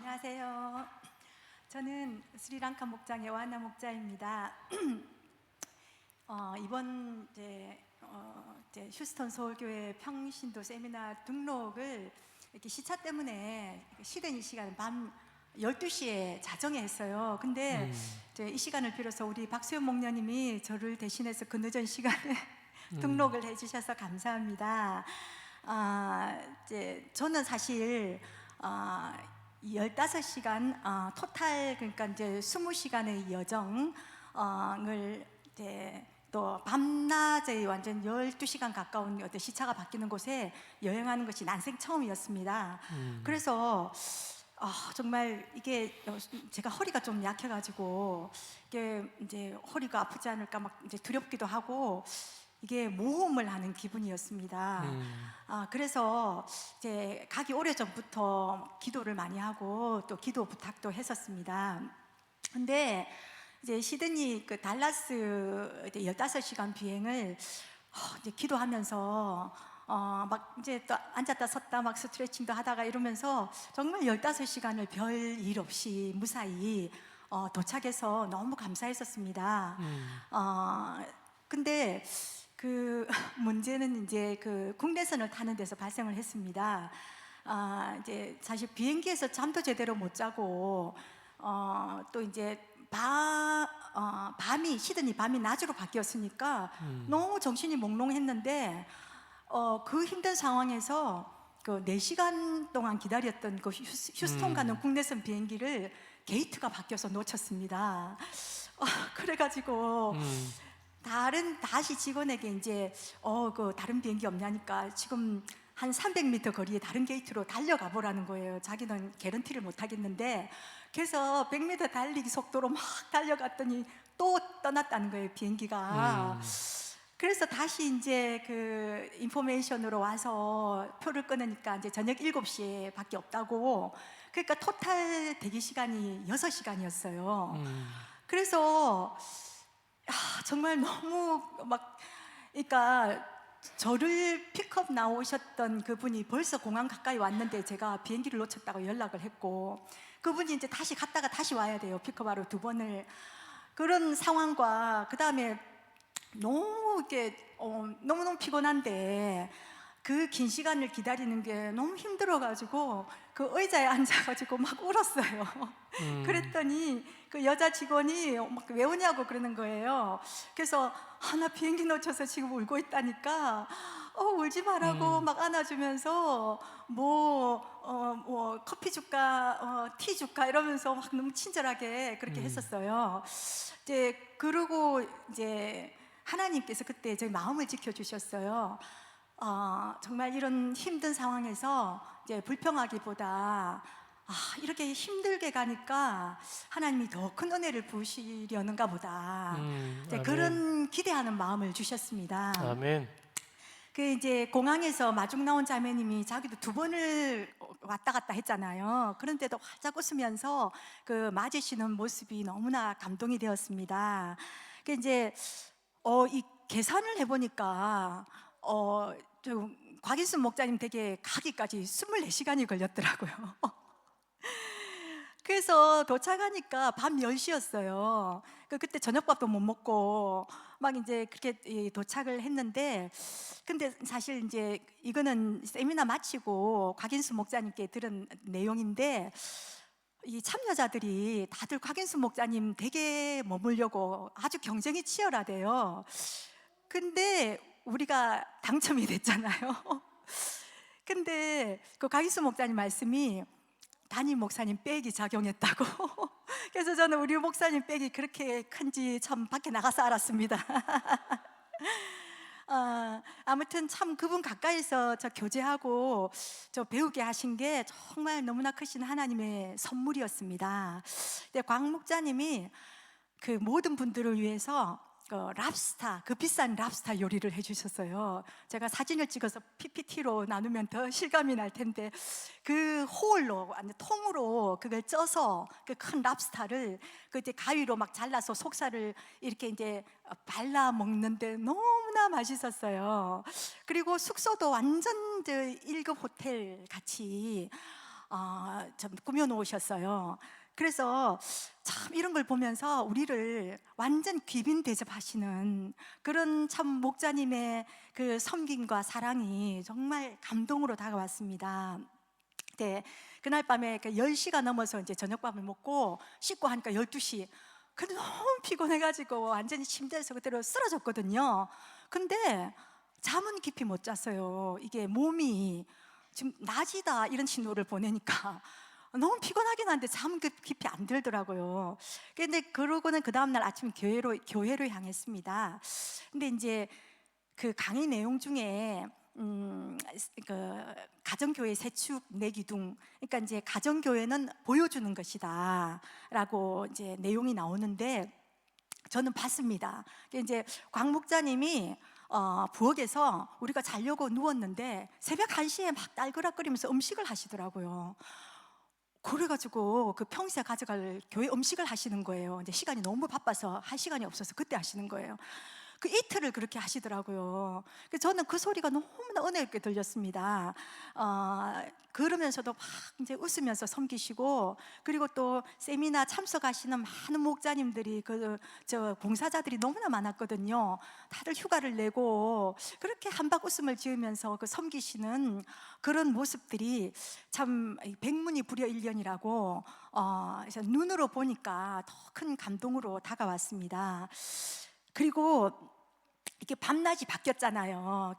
안녕하세요. 저는 스리랑카 목장의 와나 목자입니다. 이번 이제 휴스턴 서울교회 평신도 세미나 등록을 이렇게 시차 때문에 쉬던 이 시간 밤 12시에 자정에 했어요. 근데 이제 이 시간을 빌어서 우리 박수현 목녀님이 저를 대신해서 그 늦은 시간에 등록을 해주셔서 감사합니다. 이제 저는 사실 15시간 토탈, 그러니까 이제 20시간의 여정을 이제 또 밤낮에 완전 12시간 가까운 어떤 시차가 바뀌는 곳에 여행하는 것이 난생 처음이었습니다. 그래서 정말 이게 제가 허리가 좀 약해가지고 이게 이제 허리가 아프지 않을까 막 이제 두렵기도 하고 이게 모험을 하는 기분이었습니다. 그래서 이제 가기 오래전부터 기도를 많이 하고 또 기도 부탁도 했었습니다. 근데 이제 시드니 그 달라스 이제 15시간 비행을 이제 기도하면서 막 이제 또 앉았다 섰다 막 스트레칭도 하다가 이러면서 정말 15시간을 별 일 없이 무사히 도착해서 너무 감사했었습니다. 근데 그 문제는 이제 그 국내선을 타는 데서 발생을 했습니다. 이제 사실 비행기에서 잠도 제대로 못 자고 또 이제 시드니 밤이 낮으로 바뀌었으니까 너무 정신이 몽롱했는데 그 힘든 상황에서 그 4시간 동안 기다렸던 그 휴스턴 가는 국내선 비행기를 게이트가 바뀌어서 놓쳤습니다. 그래가지고 다시 직원에게 이제 그 다른 비행기 없냐니까 지금 한 300m 거리에 다른 게이트로 달려가 보라는 거예요. 자기는 개런티를 못 하겠는데, 그래서 100m 달리기 속도로 막 달려갔더니 또 떠났다는 거예요, 비행기가. 그래서 다시 이제 그 인포메이션으로 와서 표를 끊으니까 이제 저녁 7시에 밖에 없다고. 그러니까 토탈 대기 시간이 6시간이었어요. 그래서 정말 너무 막, 그러니까 저를 픽업 나오셨던 그분이 벌써 공항 가까이 왔는데 제가 비행기를 놓쳤다고 연락을 했고, 그분이 이제 다시 갔다가 다시 와야 돼요, 픽업하러 2번을. 그런 상황과 그 다음에 너무 이렇게 너무너무 피곤한데 그 긴 시간을 기다리는 게 너무 힘들어가지고 그 의자에 앉아가지고 막 울었어요. 그랬더니 그 여자 직원이 막 왜 우냐고 그러는 거예요. 그래서 나 비행기 놓쳐서 지금 울고 있다니까 울지 말라고 막 안아주면서 뭐 커피 줄까 티 줄까 이러면서 막 너무 친절하게 그렇게 했었어요. 이제 그러고 이제 하나님께서 그때 제 마음을 지켜주셨어요. 정말 이런 힘든 상황에서 이제 불평하기보다 이렇게 힘들게 가니까 하나님이 더 큰 은혜를 부으시려는가 보다. 이제 그런 기대하는 마음을 주셨습니다. 아멘. 그 이제 공항에서 마중 나온 자매님이 자기도 2번을 왔다 갔다 했잖아요. 그런데도 활짝 웃으면서 그 맞으시는 모습이 너무나 감동이 되었습니다. 그 이제 이 계산을 해보니까 좀 곽인순 목자님 댁에 가기까지 24시간이 걸렸더라고요. 그래서 도착하니까 밤 10시였어요. 그때 저녁밥도 못 먹고 막 이제 그렇게 도착을 했는데, 근데 사실 이제 이거는 세미나 마치고 곽인순 목자님께 들은 내용인데, 이 참여자들이 다들 곽인순 목자님 댁에 머물려고 아주 경쟁이 치열하대요. 근데 우리가 당첨이 됐잖아요. 근데 그 곽인순 목자님 말씀이 담임 목사님 백이 작용했다고. 그래서 저는 우리 목사님 백이 그렇게 큰지 참 밖에 나가서 알았습니다. 아무튼 참 그분 가까이서 저 교제하고 저 배우게 하신 게 정말 너무나 크신 하나님의 선물이었습니다. 근데 곽 목자님이 그 모든 분들을 위해서 그 랍스타, 그 비싼 랍스타 요리를 해주셨어요. 제가 사진을 찍어서 PPT로 나누면 더 실감이 날 텐데, 그 홀로 통으로 그걸 쪄서 그 큰 랍스타를 그 이제 가위로 막 잘라서 속살을 이렇게 이제 발라 먹는데 너무나 맛있었어요. 그리고 숙소도 완전 1급 호텔 같이 좀 꾸며 놓으셨어요. 그래서 참 이런 걸 보면서 우리를 완전 귀빈 대접하시는 그런 참 목자님의 그 섬김과 사랑이 정말 감동으로 다가왔습니다. 네, 그날 밤에 10시가 넘어서 이제 저녁밥을 먹고 씻고 하니까 12시. 근데 너무 피곤해가지고 완전히 침대에서 그대로 쓰러졌거든요. 근데 잠은 깊이 못 잤어요. 이게 몸이 지금 낮이다 이런 신호를 보내니까 너무 피곤하긴 한데 잠은 깊이 안 들더라고요. 근데 그러고는 그 다음날 아침 교회로 향했습니다. 근데 이제 그 강의 내용 중에 그 가정교회 세축 내기둥, 그러니까 이제 가정교회는 보여주는 것이다라고 이제 내용이 나오는데 저는 봤습니다. 이제 광 목자님이 부엌에서 우리가 자려고 누웠는데 새벽 1시에 막 딸그락거리면서 음식을 하시더라고요. 그래가지고 그 평소에 가져갈 교회 음식을 하시는 거예요. 이제 시간이 너무 바빠서 할 시간이 없어서 그때 하시는 거예요. 그 이틀을 그렇게 하시더라고요. 그래서 저는 그 소리가 너무나 은혜롭게 들렸습니다. 그러면서도 막 이제 웃으면서 섬기시고, 그리고 또 세미나 참석하시는 많은 목자님들이 저 봉사자들이 너무나 많았거든요. 다들 휴가를 내고 그렇게 한박 웃음을 지으면서 그 섬기시는 그런 모습들이 참 백문이 불여일견이라고 그래서 눈으로 보니까 더 큰 감동으로 다가왔습니다. 그리고 이게 밤낮이 바뀌었잖아요.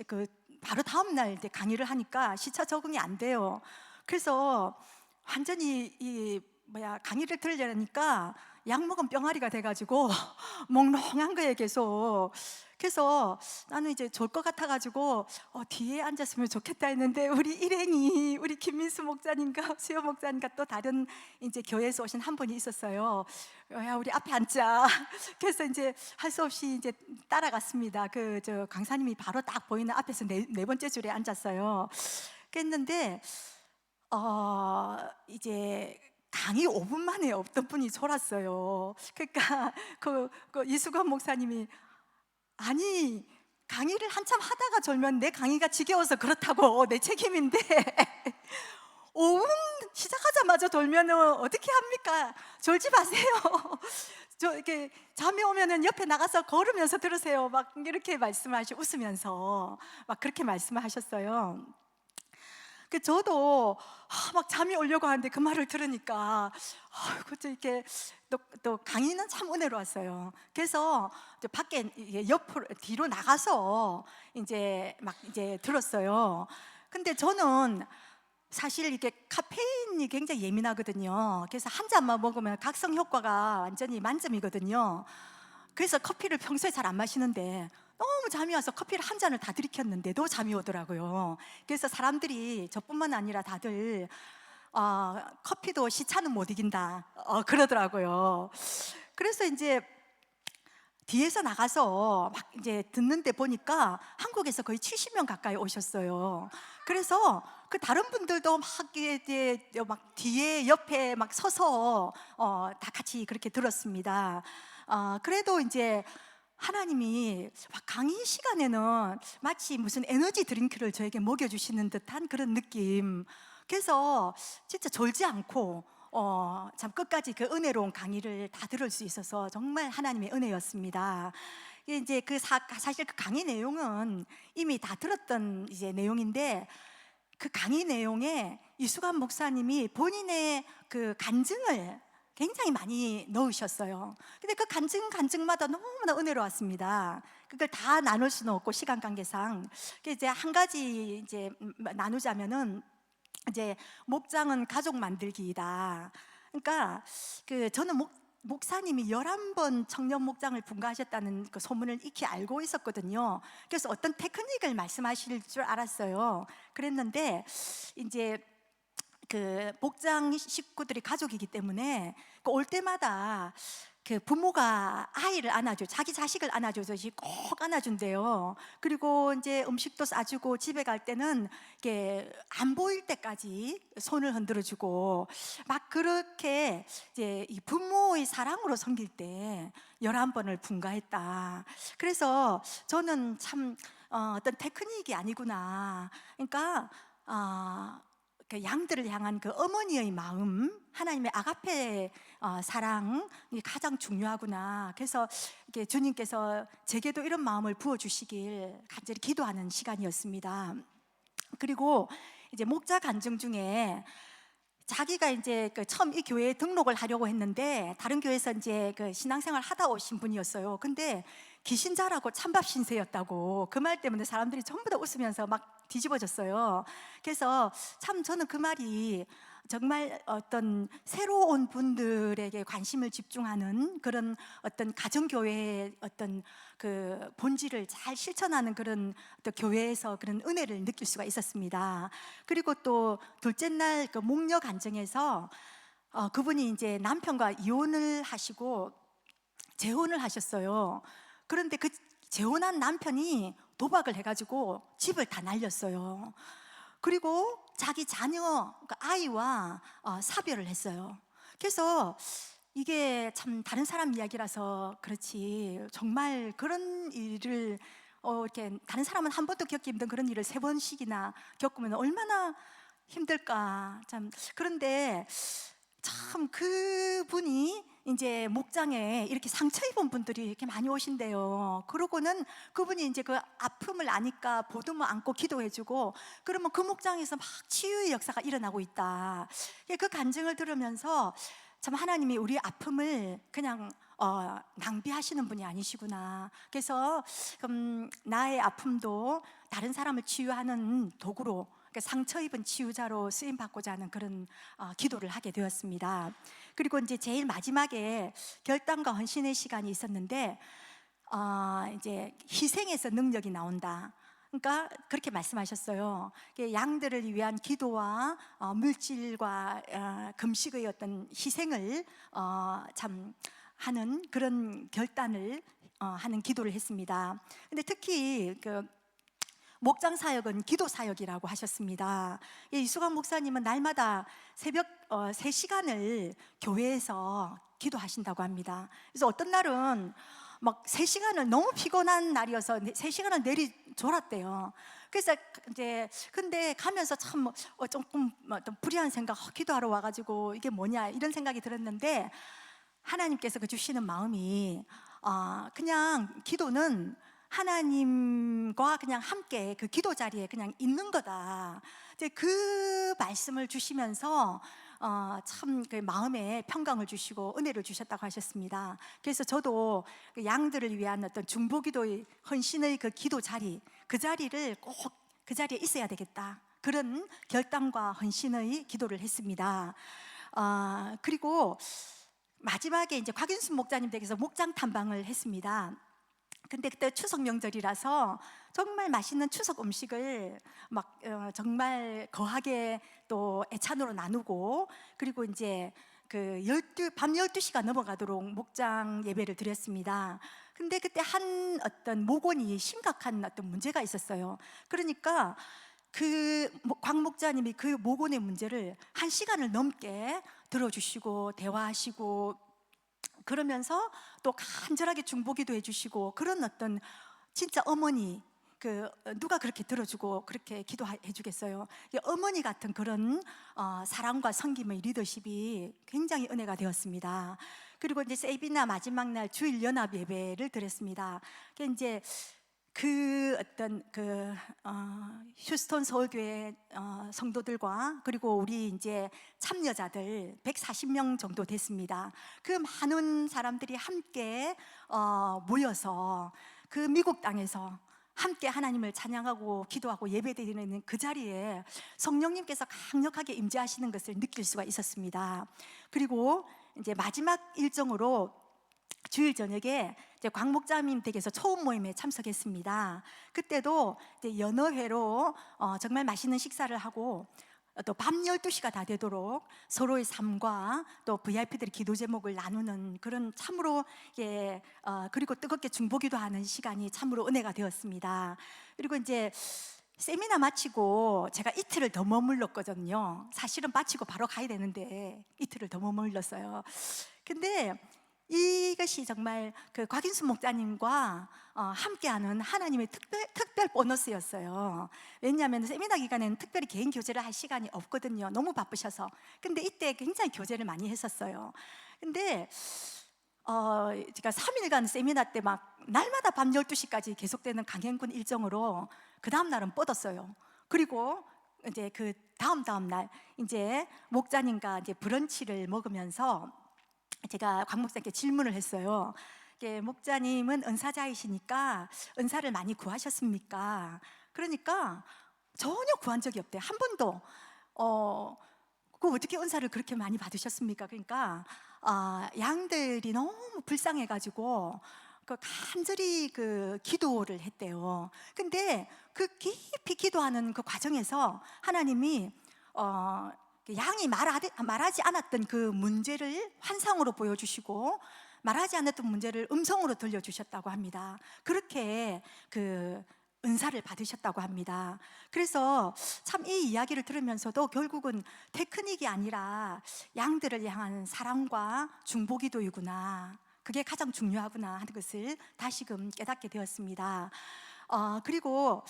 그 바로 다음 날 이제 강의를 하니까 시차 적응이 안 돼요. 그래서 완전히 강의를 들으려니까 약 먹은 병아리가 돼가지고 몽롱한 거예요 계속. 그래서 나는 이제 졸 것 같아가지고 뒤에 앉았으면 좋겠다 했는데 우리 일행이 우리 김민수 목사님과 수요 목사님과 또 다른 이제 교회에서 오신 한 분이 있었어요. 야 우리 앞에 앉자. 그래서 이제 할 수 없이 이제 따라갔습니다. 저 강사님이 바로 딱 보이는 앞에서 네 번째 줄에 앉았어요. 그랬는데 이제 강의 5분 만에 어떤 분이 졸았어요. 그러니까 그 이수건 목사님이 아니 강의를 한참 하다가 졸면 내 강의가 지겨워서 그렇다고 내 책임인데 5분 시작하자마자 졸면 어떻게 합니까? 졸지 마세요. 저 이렇게 잠이 오면은 옆에 나가서 걸으면서 들으세요. 막 이렇게 말씀하시고 웃으면서 막 그렇게 말씀하셨어요. 저도 막 잠이 오려고 하는데 그 말을 들으니까 그것도 이렇게 또 강의는 참 은혜로웠어요. 그래서 이제 밖에 옆으로 뒤로 나가서 이제 막 이제 들었어요. 근데 저는 사실 이게 카페인이 굉장히 예민하거든요. 그래서 한 잔만 먹으면 각성 효과가 완전히 만점이거든요. 그래서 커피를 평소에 잘 안 마시는데 너무 잠이 와서 커피를 한 잔을 다 들이켰는데도 잠이 오더라고요. 그래서 사람들이 저뿐만 아니라 다들 커피도 시차는 못 이긴다 그러더라고요. 그래서 이제 뒤에서 나가서 막 이제 듣는데 보니까 한국에서 거의 70명 가까이 오셨어요. 그래서 그 다른 분들도 막 이제 막 뒤에 옆에 막 서서 다 같이 그렇게 들었습니다. 그래도 이제 하나님이 강의 시간에는 마치 무슨 에너지 드링크를 저에게 먹여주시는 듯한 그런 느낌. 그래서 진짜 졸지 않고 참 끝까지 그 은혜로운 강의를 다 들을 수 있어서 정말 하나님의 은혜였습니다. 이제 사실 그 강의 내용은 이미 다 들었던 이제 내용인데 그 강의 내용에 이수관 목사님이 본인의 그 간증을 굉장히 많이 넣으셨어요. 근데 그 간증마다 너무나 은혜로웠습니다. 그걸 다 나눌 수는 없고 시간 관계상 이제 한 가지 이제 나누자면은 이제 목장은 가족 만들기이다. 그러니까 저는 목사님이 11번 청년 목장을 분가하셨다는 그 소문을 익히 알고 있었거든요. 그래서 어떤 테크닉을 말씀하실 줄 알았어요. 그랬는데 이제 그 목장 식구들이 가족이기 때문에 올 때마다 그 부모가 아이를 안아줘, 자기 자식을 안아주듯이 꼭 안아준대요. 그리고 이제 음식도 싸주고 집에 갈 때는 이렇게 안 보일 때까지 손을 흔들어주고 막 그렇게 이제 이 부모의 사랑으로 섬길 때 11번을 분가했다. 그래서 저는 참 어떤 테크닉이 아니구나. 그러니까 그 양들을 향한 그 어머니의 마음, 하나님의 아가페 사랑이 가장 중요하구나. 그래서 이렇게 주님께서 제게도 이런 마음을 부어주시길 간절히 기도하는 시간이었습니다. 그리고 이제 목자 간증 중에 자기가 이제 그 처음 이 교회에 등록을 하려고 했는데 다른 교회에서 이제 그 신앙생활 하다 오신 분이었어요. 근데 귀신자라고 찬밥 신세였다고 그 말 때문에 사람들이 전부 다 웃으면서 막 뒤집어졌어요. 그래서 참 저는 그 말이 정말 어떤 새로 온 분들에게 관심을 집중하는 그런 어떤 가정교회의 어떤 그 본질을 잘 실천하는 그런 어떤 교회에서 그런 은혜를 느낄 수가 있었습니다. 그리고 또 둘째 날 그 목녀 간증에서 그분이 이제 남편과 이혼을 하시고 재혼을 하셨어요. 그런데 그 재혼한 남편이 도박을 해가지고 집을 다 날렸어요. 그리고 자기 자녀, 그러니까 아이와 사별을 했어요. 그래서 이게 참 다른 사람 이야기라서 그렇지 정말 그런 일을 이렇게 다른 사람은 한 번도 겪기 힘든 그런 일을 3번씩이나 겪으면 얼마나 힘들까. 참 그런데 참 그분이 이제 목장에 이렇게 상처 입은 분들이 이렇게 많이 오신대요. 그러고는 그분이 이제 그 아픔을 아니까 보듬어 안고 기도해주고 그러면 그 목장에서 막 치유의 역사가 일어나고 있다. 그 간증을 들으면서 참 하나님이 우리 아픔을 그냥 낭비하시는 분이 아니시구나. 그래서 나의 아픔도 다른 사람을 치유하는 도구로, 상처 입은 치유자로 쓰임 받고자 하는 그런 기도를 하게 되었습니다. 그리고 이제 제일 마지막에 결단과 헌신의 시간이 있었는데 이제 희생에서 능력이 나온다. 그러니까 그렇게 말씀하셨어요. 양들을 위한 기도와 물질과 금식의 어떤 희생을 참 하는 그런 결단을 하는 기도를 했습니다. 근데 특히 그 목장 사역은 기도 사역이라고 하셨습니다. 이수강 목사님은 날마다 새벽 3시간을 교회에서 기도하신다고 합니다. 그래서 어떤 날은 막 3시간을 너무 피곤한 날이어서 3시간을 내리 졸았대요. 그래서 이제 근데 가면서 참 조금 어떤 불의한 생각, 기도하러 와가지고 이게 뭐냐 이런 생각이 들었는데 하나님께서 그 주시는 마음이 그냥 기도는 하나님과 그냥 함께 그 기도 자리에 그냥 있는 거다. 이제 그 말씀을 주시면서 참 그 마음에 평강을 주시고 은혜를 주셨다고 하셨습니다. 그래서 저도 그 양들을 위한 어떤 중보기도의 헌신의 그 기도 자리, 그 자리를 꼭 그 자리에 있어야 되겠다. 그런 결단과 헌신의 기도를 했습니다. 그리고 마지막에 이제 곽윤순 목자님 댁에서 목장 탐방을 했습니다. 근데 그때 추석 명절이라서 정말 맛있는 추석 음식을 막 정말 거하게 또 애찬으로 나누고 그리고 이제 그 밤 12시가 넘어가도록 목장 예배를 드렸습니다. 근데 그때 한 어떤 목원이 심각한 어떤 문제가 있었어요. 그러니까 곽 목자님이 그 목원의 문제를 1시간을 넘게 들어주시고 대화하시고 그러면서 또 간절하게 중보기도 해주시고 그런 어떤 진짜 어머니 누가 그렇게 들어주고 그렇게 기도해 주겠어요. 어머니 같은 그런 사랑과 섬김의 리더십이 굉장히 은혜가 되었습니다. 그리고 이제 세이비나 마지막 날 주일 연합 예배를 드렸습니다. 이제 휴스턴 서울교회 성도들과 그리고 우리 이제 참여자들 140명 정도 됐습니다. 그 많은 사람들이 함께 모여서 그 미국 땅에서 함께 하나님을 찬양하고 기도하고 예배드리는 그 자리에 성령님께서 강력하게 임재하시는 것을 느낄 수가 있었습니다. 그리고 이제 마지막 일정으로 주일 저녁에 이제 곽 목자님 댁에서 초음 모임에 참석했습니다. 그때도 이제 연어회로 정말 맛있는 식사를 하고 또 밤 12시가 다 되도록 서로의 삶과 또 VIP들의 기도 제목을 나누는 그런 참으로 그리고 뜨겁게 중보기도 하는 시간이 참으로 은혜가 되었습니다. 그리고 이제 세미나 마치고 제가 이틀을 더 머물렀거든요. 사실은 마치고 바로 가야 되는데 이틀을 더 머물렀어요. 근데 이것이 정말 그 곽인수 목사님과 함께하는 하나님의 특별 보너스였어요. 왜냐하면 세미나 기간에는 특별히 개인 교제를 할 시간이 없거든요. 너무 바쁘셔서. 근데 이때 굉장히 교제를 많이 했었어요. 근데 제가 3일간 세미나 때 막 날마다 밤 12시까지 계속되는 강행군 일정으로 그 다음 날은 뻗었어요. 그리고 이제 그 다음 날 이제 목자님과 이제 브런치를 먹으면서 제가 곽 목사님께 질문을 했어요. 목자님은 은사자이시니까 은사를 많이 구하셨습니까? 그러니까 전혀 구한 적이 없대요. 한 번도. 그 어떻게 은사를 그렇게 많이 받으셨습니까? 그러니까 양들이 너무 불쌍해가지고 그 간절히 그 기도를 했대요. 근데 그 깊이 기도하는 그 과정에서 하나님이 양이 말하지 않았던 그 문제를 환상으로 보여주시고 말하지 않았던 문제를 음성으로 들려주셨다고 합니다. 그렇게 그 은사를 받으셨다고 합니다. 그래서 참 이 이야기를 들으면서도 결국은 테크닉이 아니라 양들을 향한 사랑과 중보기도이구나, 그게 가장 중요하구나 하는 것을 다시금 깨닫게 되었습니다. 그리고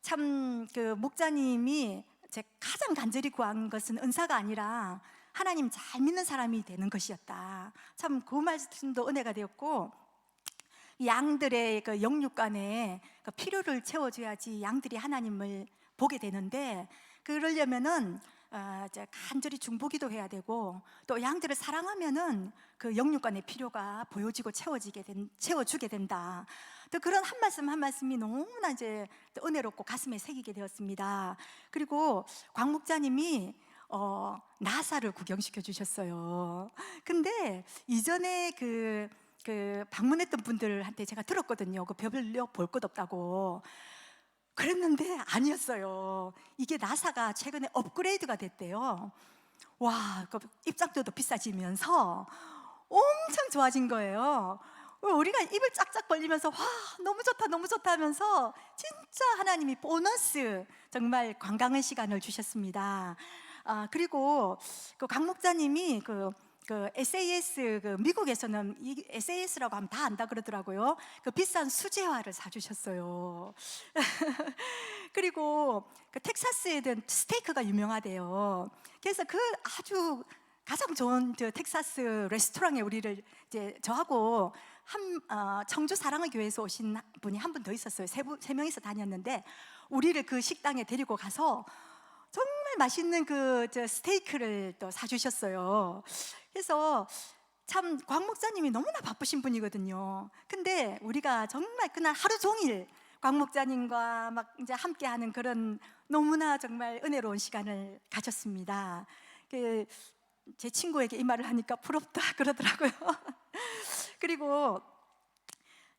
참 그 목자님이 제 가장 간절히 구한 것은 은사가 아니라 하나님 잘 믿는 사람이 되는 것이었다. 참 그 말씀도 은혜가 되었고, 양들의 그 영육간에 그 필요를 채워줘야지 양들이 하나님을 보게 되는데, 그러려면은 간절히 중보기도 해야 되고, 또 양들을 사랑하면은 그 영육간의 필요가 보여지고 채워주게 된다. 또 그런 한 말씀이 너무나 이제 은혜롭고 가슴에 새기게 되었습니다. 그리고 곽 목자님이 나사를 구경시켜 주셨어요. 근데 이전에 그 방문했던 분들한테 제가 들었거든요. 그 별로 볼 것 없다고. 그랬는데 아니었어요. 이게 나사가 최근에 업그레이드가 됐대요. 와, 그 입장료도 비싸지면서 엄청 좋아진 거예요. 우리가 입을 짝짝 벌리면서 와, 너무 좋다 너무 좋다 하면서 진짜 하나님이 보너스, 정말 관광의 시간을 주셨습니다. 그리고 그 강 목자님이 그 SAS, 그 미국에서는 이 SAS라고 하면 다 안다 그러더라고요. 그 비싼 수제화를 사주셨어요. 그리고 그 텍사스에는 스테이크가 유명하대요. 그래서 그 아주 가장 좋은 텍사스 레스토랑에 우리를 이제 저하고 청주 사랑의 교회에서 오신 분이 한 분 더 있었어요. 세 명이서 다녔는데 우리를 그 식당에 데리고 가서 정말 맛있는 그 스테이크를 또 사주셨어요. 그래서 참 곽 목자님이 너무나 바쁘신 분이거든요. 근데 우리가 정말 그날 하루 종일 곽 목자님과 막 이제 함께하는 그런 너무나 정말 은혜로운 시간을 가졌습니다. 제 친구에게 이 말을 하니까 부럽다 그러더라고요. 그리고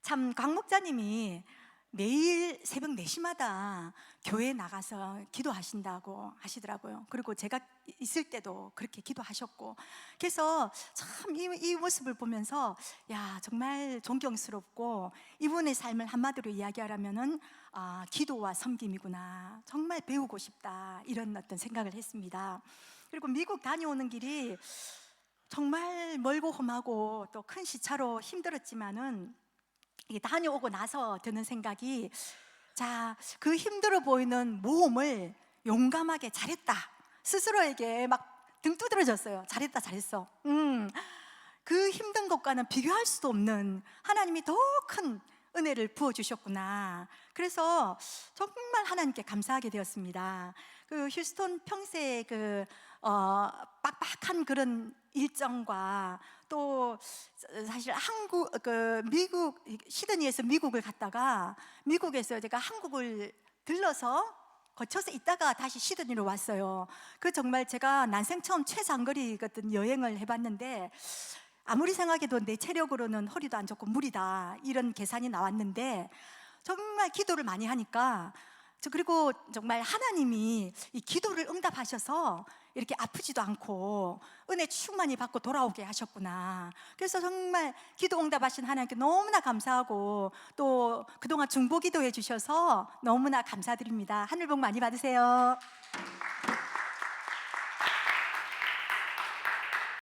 참 곽 목자님이 매일 새벽 4시마다 교회에 나가서 기도하신다고 하시더라고요. 그리고 제가 있을 때도 그렇게 기도하셨고, 그래서 참 이 모습을 보면서 야, 정말 존경스럽고, 이분의 삶을 한마디로 이야기하라면은 기도와 섬김이구나, 정말 배우고 싶다, 이런 어떤 생각을 했습니다. 그리고 미국 다녀오는 길이 정말 멀고 험하고 또 큰 시차로 힘들었지만은 이게 다녀오고 나서 드는 생각이, 자, 그 힘들어 보이는 모험을 용감하게 잘했다, 스스로에게 막 등 두드러졌어요. 잘했다 잘했어. 그 힘든 것과는 비교할 수도 없는 하나님이 더 큰 은혜를 부어주셨구나. 그래서 정말 하나님께 감사하게 되었습니다. 그 휴스턴 평생 빡빡한 그런 일정과, 또 사실 미국 시드니에서 미국을 갔다가 미국에서 제가 한국을 들러서 거쳐서 있다가 다시 시드니로 왔어요. 그 정말 제가 난생 처음 최장거리 같은 여행을 해봤는데, 아무리 생각해도 내 체력으로는 허리도 안 좋고 무리다, 이런 계산이 나왔는데 정말 기도를 많이 하니까, 그리고 정말 하나님이 이 기도를 응답하셔서 이렇게 아프지도 않고 은혜 충만히 받고 돌아오게 하셨구나. 그래서 정말 기도 응답하신 하나님께 너무나 감사하고, 또 그동안 중보 기도해 주셔서 너무나 감사드립니다. 하늘 복 많이 받으세요.